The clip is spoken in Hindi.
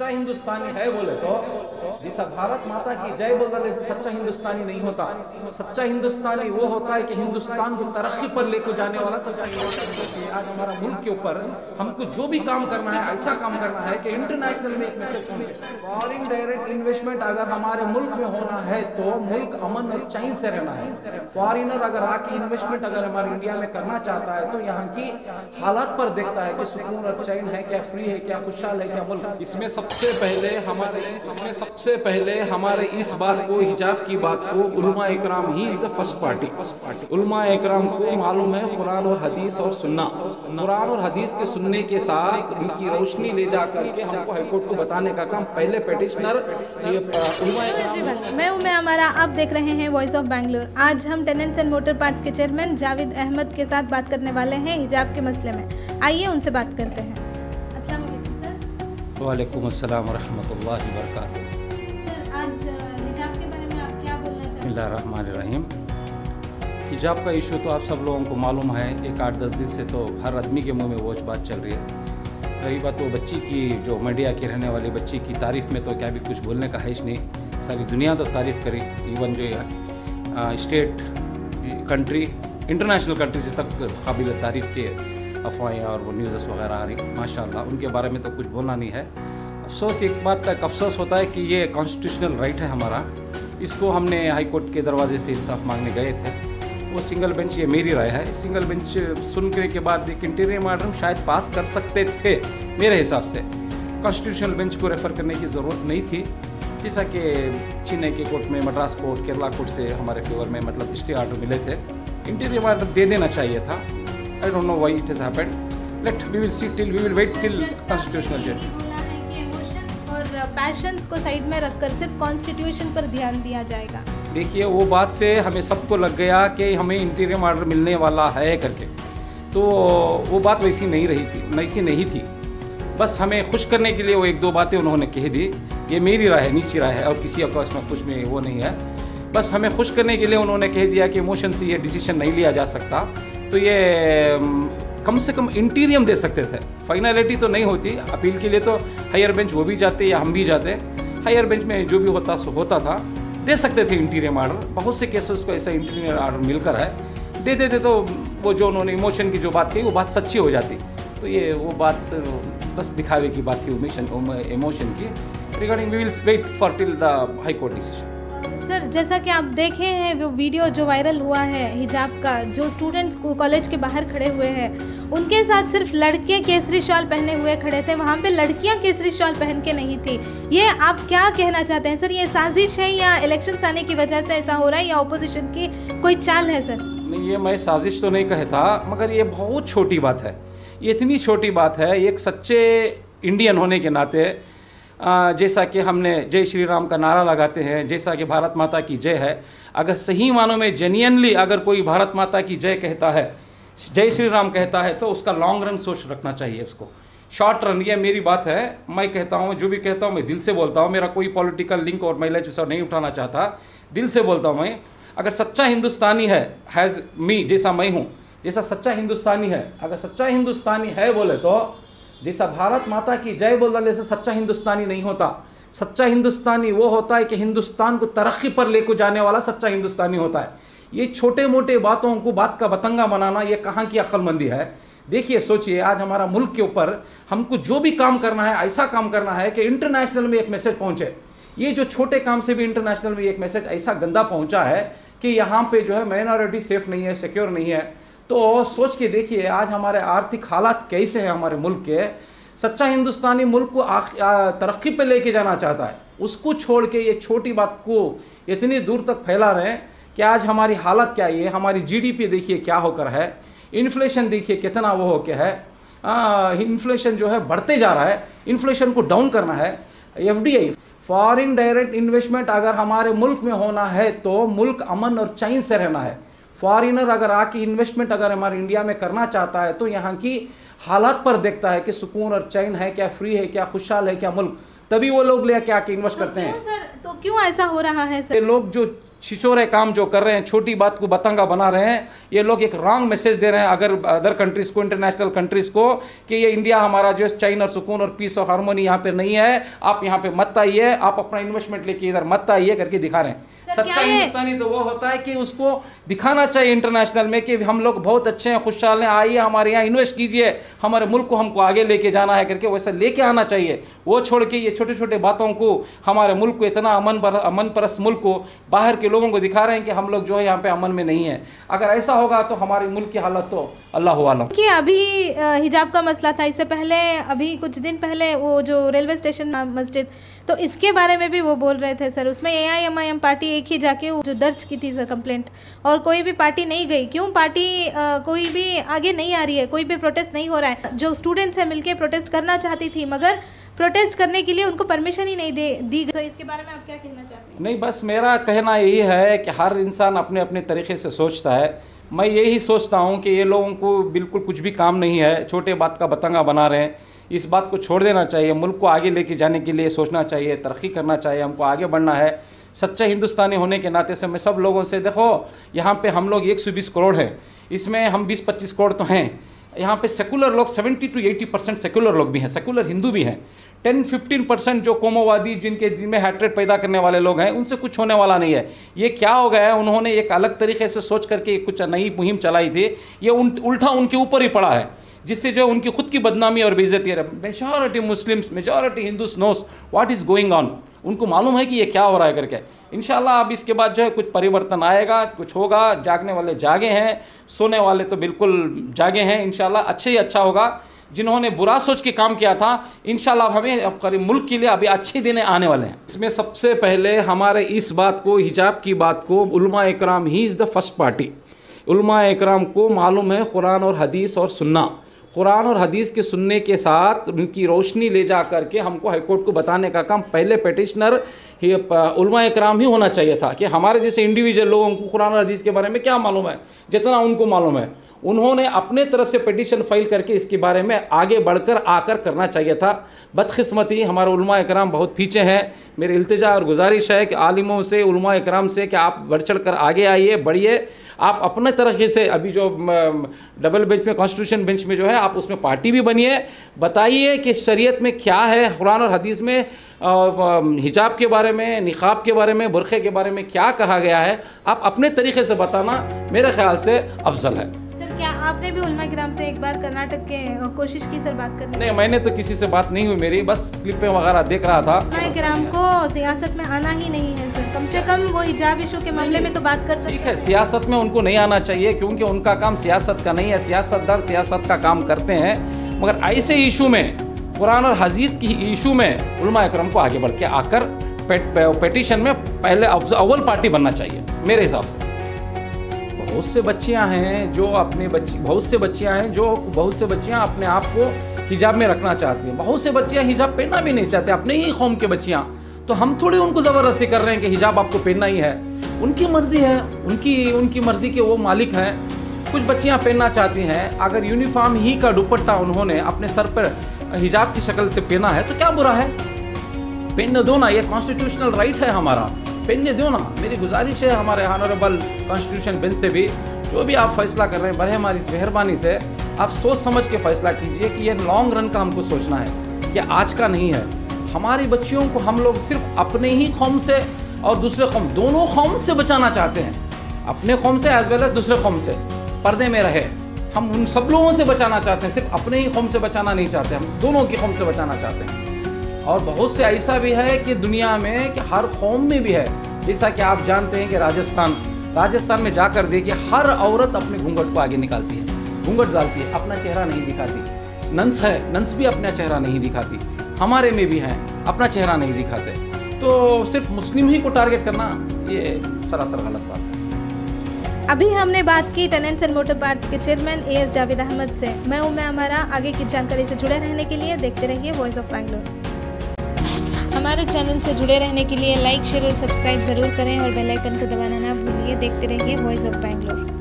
सच्चा हिंदुस्तानी है बोले तो जैसा भारत माता की जय बोलने से सच्चा हिंदुस्तानी नहीं होता। सच्चा हिंदुस्तानी वो होता है कि हिंदुस्तान को तरक्की पर लेकर जाने वाला सच्चा हिंदुस्तानी। आज हमारा मुल्क के ऊपर हमको जो भी काम करना है ऐसा काम करना है कि इंटरनेशनल में एक मैसेज पहुंचे। फॉरेन डायरेक्ट इन्वेस्टमेंट अगर हमारे मुल्क में होना है तो मुल्क अमन और चैन से रहना है। फॉरेनर अगर आके इन्वेस्टमेंट अगर हमारे इंडिया में करना चाहता है तो यहाँ की हालात पर देखता है कि सुकून और चैन है क्या, फ्री है क्या, खुशहाल है क्या मुल्क। इसमें सबसे पहले हमारे इस बात को, हिजाब की बात को उलमा इकराम he is the first party. उलमा इकराम को मालूम है कुरान और हदीस और सुन्ना, कुरान और हदीस के सुनने के साथ इनकी रोशनी ले जा करके हमको हाईकोर्ट को बताने का काम पहले पेटिशनर उलमा इकराम। मैं उम्मे हमारा, आप देख रहे हैं वॉइस ऑफ बैंगलोर। आज हम टेनेंट्स एंड मोटर पार्ट्स के चेयरमैन जावेद अहमद के साथ बात करने वाले हैं हिजाब के मसले में। आइए उनसे बात करते हैं। अस्सलाम वालेकुम सर। वालेकुम अस्सलाम व रहमतुल्लाहि व बरकातुहू। सर, आज हिजाब के बारे में आप क्या बोलना चाहते हैं? बिस्मिल्लाहिर्रहमानिर्रहीम। हिजाब का इशू तो आप सब लोगों को मालूम है, एक 8-10 दिन से तो हर आदमी के मुंह में वो बात चल रही है। रही बात वो बच्ची की, जो मीडिया की रहने वाली बच्ची की तारीफ़ में तो क्या भी कुछ बोलने का है नहीं। सारी दुनिया तो तारीफ़ करी, इवन जो स्टेट, कंट्री, इंटरनेशनल कंट्री से तक काबिल तारीफ़ के अफवाहें और वो न्यूज़ वगैरह आ रही, माशाल्लाह। उनके बारे में तो कुछ बोलना नहीं है। अफसोस, एक बात का अफसोस होता है कि ये कॉन्स्टिट्यूशनल राइट है हमारा, इसको हमने हाई कोर्ट के दरवाजे से इंसाफ मांगने गए थे। वो सिंगल बेंच, ये मेरी राय है, सिंगल बेंच सुनने के बाद एक इंटीरियर ऑर्डर शायद पास कर सकते थे। मेरे हिसाब से कॉन्स्टिट्यूशनल बेंच को रेफ़र करने की ज़रूरत नहीं थी, जैसा कि चेन्नई के कोर्ट में, मद्रास कोर्ट, केरला कोर्ट से हमारे फेवर में मतलब स्टे ऑर्डर मिले थे। इंटीरियर ऑर्डर दे देना चाहिए था। I don't know why it has happened. Let we will see till, we will wait till constitutional जज। और पैशंस को साइड में रखकर सिर्फ कॉन्स्टिट्यूशन पर ध्यान दिया जाएगा। देखिए, वो बात से हमें सबको लग गया कि हमें इंटीरियर ऑर्डर मिलने वाला है करके, तो वो बात वैसी नहीं रही थी, वैसी नहीं थी। बस हमें खुश करने के लिए वो 1-2 बातें उन्होंने कह दी। ये मेरी राय है, नीची राय है, और किसी का इसमें कुछ में वो नहीं है। बस हमें खुश करने के लिए उन्होंने कह दिया कि इमोशन से ये डिसीजन नहीं लिया जा सकता, तो ये कम से कम इंटीरियम दे सकते थे। फाइनलिटी तो नहीं होती, अपील के लिए तो हायर बेंच वो भी जाते या हम भी जाते। हायर बेंच में जो भी होता सो होता था, दे सकते थे इंटीरियर ऑर्डर। बहुत से केसेस को ऐसा इंटीरियर ऑर्डर मिलकर है, दे देते तो वो जो उन्होंने इमोशन की जो बात कही वो बात सच्ची हो जाती। तो ये वो बात बस दिखावे की बात थी इमोशन की। Regarding we will wait for till the high court decision. Sir, जैसा कि आप देखे हैं वो वीडियो जो वायरल हुआ है हिजाब का, जो स्टूडेंट्स को कॉलेज के बाहर खड़े हुए हैं, उनके साथ सिर्फ लड़के केसरी शॉल पहने हुए खड़े थे, वहाँ पे लड़कियाँ केसरी शॉल पहन के नहीं थी। ये आप क्या कहना चाहते हैं सर? ये साजिश है या इलेक्शंस आने की वजह से ऐसा हो रहा है या अपोजिशन की कोई चाल है सर? नहीं, ये मैं साजिश तो नहीं कहता, मगर ये बहुत छोटी बात है। ये इतनी छोटी बात है, एक सच्चे इंडियन होने के नाते, जैसा कि हमने जय श्री राम का नारा लगाते हैं, जैसा कि भारत माता की जय है, अगर सही मानों में जेन्युइनली अगर कोई भारत माता की जय कहता है, जय श्री राम कहता है, तो उसका लॉन्ग रन सोच रखना चाहिए उसको। शॉर्ट रन, ये मेरी बात है। मैं कहता हूँ, जो भी कहता हूँ मैं दिल से बोलता हूँ। मेरा कोई पॉलिटिकल लिंक और महिला जैसा नहीं उठाना चाहता, दिल से बोलता हूँ मैं। अगर सच्चा हिंदुस्तानी है, हैज़ मी, जैसा मैं हूँ, जैसा सच्चा हिंदुस्तानी है, अगर सच्चा हिंदुस्तानी है बोले तो जैसा भारत माता की जय बोलने से सच्चा हिंदुस्तानी नहीं होता। सच्चा हिंदुस्तानी वो होता है कि हिंदुस्तान को तरक्की पर लेकर जाने वाला सच्चा हिंदुस्तानी होता है। ये छोटे मोटे बातों को बात का बतंगा बनाना, ये कहाँ की अक्लमंदी है? देखिए, सोचिए, आज हमारा मुल्क के ऊपर हमको जो भी काम करना है ऐसा काम करना है कि इंटरनेशनल में एक मैसेज पहुँचे। ये जो छोटे काम से भी इंटरनेशनल में एक मैसेज ऐसा गंदा पहुँचा है कि यहाँ पे जो है माइनॉरिटी सेफ नहीं है, सिक्योर नहीं है। तो सोच के देखिए, आज हमारे आर्थिक हालात कैसे हैं हमारे मुल्क के। सच्चा हिंदुस्तानी मुल्क को तरक्की पे लेके जाना चाहता है, उसको छोड़ के ये छोटी बात को इतनी दूर तक फैला रहे हैं कि आज हमारी हालत क्या है। हमारी जीडीपी देखिए क्या होकर है, इन्फ्लेशन देखिए कितना वो हो के है। इन्फ्लेशन जो है बढ़ते जा रहा है, इन्फ्लेशन को डाउन करना है। एफडीआई, फॉरेन डायरेक्ट इन्वेस्टमेंट अगर हमारे मुल्क में होना है तो मुल्क अमन और चैन से रहना है। फॉरेनर अगर आके इन्वेस्टमेंट अगर हमारे इंडिया में करना चाहता है तो यहाँ की हालात पर देखता है कि सुकून और चैन है क्या, फ्री है क्या, खुशहाल है क्या मुल्क, तभी वो लोग ले आके इन्वेस्ट करते हैं। सर, तो क्यों ऐसा हो रहा है सर? लोग जो छिछोरे काम जो कर रहे हैं, छोटी बात को बतंगा बना रहे हैं, ये लोग एक रॉन्ग मैसेज दे रहे हैं अगर अदर कंट्रीज़ को, इंटरनेशनल कंट्रीज़ को, कि ये इंडिया हमारा जो है चैन और सुकून और पीस और हारमोनी यहाँ पे नहीं है, आप यहाँ पे मत आइए, आप अपना इन्वेस्टमेंट लेके इधर मत आइए करके दिखा रहे हैं। सच्चा हिंदुस्तानी तो वो होता है कि उसको दिखाना चाहिए इंटरनेशनल में कि हम लोग बहुत अच्छे हैं, खुशहाल हैं, आइए हमारे यहाँ इन्वेस्ट कीजिए, हमारे मुल्क को हमको आगे लेके जाना है करके वैसा लेके आना चाहिए। वो छोड़ के ये छोटे छोटे बातों को, हमारे मुल्क को, इतना अमन परस्त मुल्क को बाहर के लोगों को दिखा रहे हैं कि हम लोग जो है यहाँ पे अमन में नहीं है। अगर ऐसा होगा तो हमारे मुल्क की हालत तो अल्लाह आलम। कि अभी हिजाब का मसला था, इससे पहले अभी कुछ दिन पहले वो जो रेलवे स्टेशन मस्जिद, तो इसके बारे में भी वो बोल रहे थे सर, उसमें AIMIM पार्टी एक ही जाके जो दर्ज की थी सर कंप्लेंट, और कोई भी पार्टी नहीं गई। क्यों पार्टी कोई भी आगे नहीं आ रही है, कोई भी प्रोटेस्ट नहीं हो रहा है? जो स्टूडेंट्स हैं मिलके प्रोटेस्ट करना चाहती थी, मगर प्रोटेस्ट करने के लिए उनको परमिशन ही नहीं दी गई। तो इसके बारे में आप क्या कहना चाहते हैं? नहीं, बस मेरा कहना यही है कि हर इंसान अपने अपने तरीके से सोचता है। मैं यही सोचता हूँ कि ये लोगों को बिल्कुल कुछ भी काम नहीं है, छोटे बात का बतंगा बना रहे हैं। इस बात को छोड़ देना चाहिए, मुल्क को आगे लेके जाने के लिए सोचना चाहिए, तरक्की करना चाहिए, हमको आगे बढ़ना है। सच्चा हिंदुस्तानी होने के नाते से मैं सब लोगों से, देखो यहाँ पे हम लोग 120 करोड़ हैं, इसमें हम 20-25 करोड़ तो हैं। यहाँ पे सेकुलर लोग 70 to 80% सेकुलर लोग भी हैं, सेकुलर हिंदू भी हैं। 10-15% जो कोमोवादी, जिनके दिल में हैट्रेड पैदा करने वाले लोग हैं, उनसे कुछ होने वाला नहीं है। ये क्या हो गया है, उन्होंने एक अलग तरीके से सोच करके कुछ नई मुहिम चलाई थी, ये उल्टा उनके ऊपर ही पड़ा है, जिससे जो उनकी खुद की बदनामी और बेइज्जती है। Majority Muslims, majority Hindus knows what is going on, उनको मालूम है कि ये क्या हो रहा है करके। इंशाल्लाह अब इसके बाद जो है कुछ परिवर्तन आएगा, कुछ होगा। जागने वाले जागे हैं, सोने वाले तो बिल्कुल जागे हैं। इंशाल्लाह अच्छे ही अच्छा होगा। जिन्होंने बुरा सोच के काम किया था, इंशाल्लाह अब हमें अब करीब मुल्क के लिए अभी अच्छे दिन आने वाले हैं। इसमें सबसे पहले हमारे इस बात को, हिजाब की बात को, उलमा इकराम he is the first party. उलमा इकराम को मालूम है कुरान और हदीस और सुन्ना, कुरान और हदीस के सुनने के साथ उनकी रोशनी ले जा करके हमको हाईकोर्ट को बताने का काम पहले पिटिशनर उलमा इकराम ही होना चाहिए था, कि हमारे जैसे इंडिविजुअल लोगों को कुरान और हदीस के बारे में क्या मालूम है, जितना उनको मालूम है। उन्होंने अपने तरफ से पिटिशन फाइल करके इसके बारे में आगे बढ़कर आकर करना चाहिए था। बदकिस्मती हमारे उलमा इकराम बहुत पीछे हैं। मेरी इल्तिजा और गुजारिश है कि आलिमों से, उलमा इकराम से, कि आप बढ़ चढ़ कर आगे आइए, बढ़िए। आप अपने तरीके से अभी जो डबल बेंच में, कॉन्स्टिट्यूशन बेंच में जो है, आप उसमें पार्टी भी बनिए, बताइए कि शरीयत में क्या है, कुरान और हदीस में हिजाब के बारे में, निकाब के बारे में, बुरखे के बारे में क्या कहा गया है। आप अपने तरीके से बताना मेरे ख्याल से अफजल है। सर क्या आपने भी उलमा किराम से एक बार कर्नाटक के कोशिश की सर बात करने? नहीं, मैंने तो किसी से बात नहीं हुई मेरी, बस क्लिपें वगैरह देख रहा था। उलमा किराम को सियासत में आना ही नहीं है सर, कम से कम वो हिजाब इशू के मामले में तो बात कर सकते हैं। ठीक है, सियासत में उनको नहीं आना चाहिए, क्योंकि उनका काम सियासत का नहीं है। सियासतदान सियासत का काम करते हैं, मगर ऐसे इशू में, कुरान और हदीस की इशू में उलमा इकराम को आगे बढ़ के आकर पिटीशन में पहले अव्वल पार्टी बनना चाहिए मेरे हिसाब से। बहुत से बच्चियां हैं जो बहुत से बच्चियां अपने आप को हिजाब में रखना चाहती हैं। बहुत से बच्चियां हिजाब पहनना भी नहीं चाहते, अपने ही कौम के बच्चियां। तो हम थोड़ी उनको ज़बरदस्ती कर रहे हैं कि हिजाब आपको पहनना ही है। उनकी मर्जी है, उनकी मर्जी के वो मालिक हैं। कुछ बच्चियां पहनना चाहती हैं, अगर यूनिफॉर्म ही का दुपट्टा उन्होंने अपने सर पर हिजाब की शक्ल से पहना है तो क्या बुरा है? पहनने दो ना, ये कॉन्स्टिट्यूशनल राइट है हमारा, पहनने दो ना। मेरी गुजारिश है हमारे ऑनरेबल कॉन्स्टिट्यूशन बेंच से भी, जो भी आप फैसला कर रहे हैं, बड़े हमारी मेहरबानी से आप सोच समझ के फैसला कीजिए कि ये लॉन्ग रन का हमको सोचना है, ये आज का नहीं है। हमारी बच्चियों को हम लोग सिर्फ अपने ही कौम से और दूसरे कौम, दोनों कौम से बचाना चाहते हैं। अपने कौम से एज वेल एज दूसरे कौम से पर्दे में रहे। हम उन सब लोगों से बचाना चाहते हैं, सिर्फ अपने ही कौम से बचाना नहीं चाहते, हम दोनों की कौम से बचाना चाहते हैं। और बहुत से ऐसा भी है कि दुनिया में कि हर कौम में भी है, जैसा कि आप जानते हैं कि राजस्थान में जाकर देखिए, हर औरत अपने घूंघट को आगे निकालती है, घूंघट डालती है, अपना चेहरा नहीं दिखाती। नंस है, नंस भी अपना चेहरा नहीं दिखाती। हमारे में भी हैं, अपना चेहरा नहीं दिखाते। तो सिर्फ मुस्लिम ही को टारगेट करना, ये सरासर गलत बात है। अभी हमने बात की टेनेंट्स एंड मोटर पार्ट्स के चेयरमैन AS जावेद अहमद से। मैं उम्मे अमारा। आगे की जानकारी से जुड़े रहने के लिए देखते रहिए वॉइस ऑफ बैंगलोर। हमारे चैनल से जुड़े रहने के लिए लाइक, शेयर और सब्सक्राइब ज़रूर करें और बेल आइकन को दबाना ना भूलिए। देखते रहिए वॉइस ऑफ बैंगलोर।